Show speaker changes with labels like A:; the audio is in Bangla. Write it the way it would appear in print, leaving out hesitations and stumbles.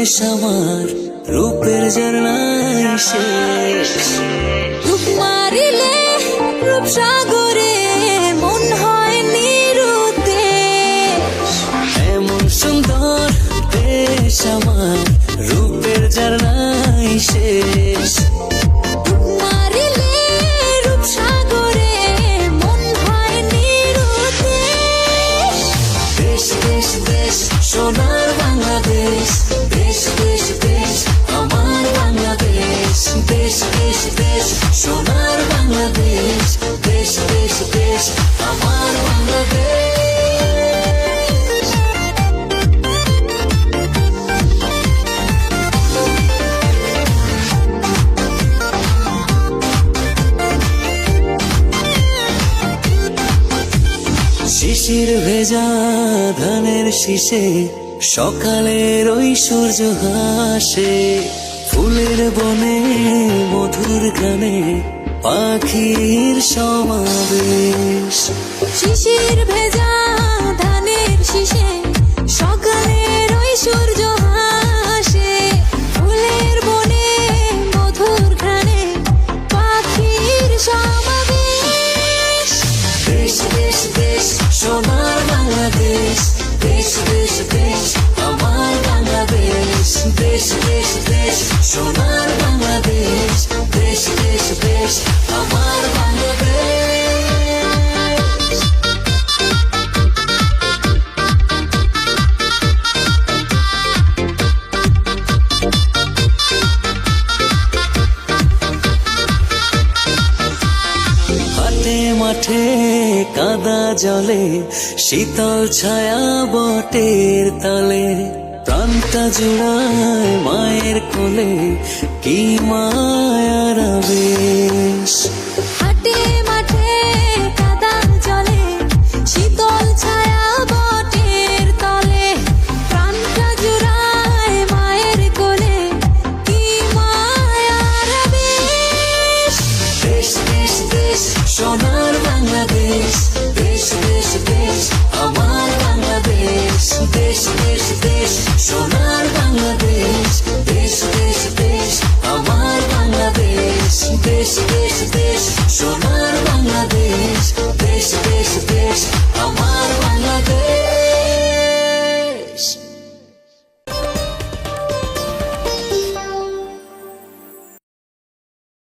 A: দেশ আমার রূপের ঝর্ণায় শেষ।
B: রূপ মারিলে রূপসাগরে মন হয় নিরুদ্দেশ।
A: এমন সুন্দর দেশ আমার রূপের ঝর্ণায় শেষ।
B: রূপ মারিলে রূপসাগরে মন হয় নিরুদ্দেশ।
A: দেশ দেশ দেশ সোনার বাংলাদেশ, দেশ দেশ দেশ আমার বাংলাদেশ। দেশ দেশ দেশ সোনার বাংলাদেশ, দেশ দেশ দেশ আমার বাংলাদেশ। শিশির ভেজা ধানের শীষে সকালের ওই সূর্য হাসে। ফুলের বনে মধুর গানে পাখির সমাবেশ।
B: শিশির ভেজা ধানের শীষে সকালের ওই সূর্য হাসে। ফুলের বনে মধুর ঘ্রাণে পাখির সমাবেশ।
A: দেশ দেশ দেশ সোনার বাংলাদেশ, দেশ দেশ দেশ আমার বাংলাদেশ। দেশ দেশ দেশ সোনার বাংলাদেশ, দেশ দেশ দেশ আমার বাংলাদেশ। হাটে মাঠে কাদা জলে শীতল ছায়া বটের তলে। প্রাণটা জুড়ায় মায়ের কোলে কি মায়ার আবেশ।
B: হাটে মাঠে কাদা জলে শীতল ছায়া বটের তলে। প্রাণটা জুড়ায় মায়ের কোলে কি মায়ার আবেশ।
A: দেশ দেশ দেশ সোনার বাংলাদেশ, দেশ দেশ দেশ আমার বাংলাদেশ। দেশ দেশ দেশ সোনার বাংলাদেশ, দেশ দেশ দেশ আমার বাংলাদেশ। দেশ দেশ দেশ সোনার বাংলাদেশ।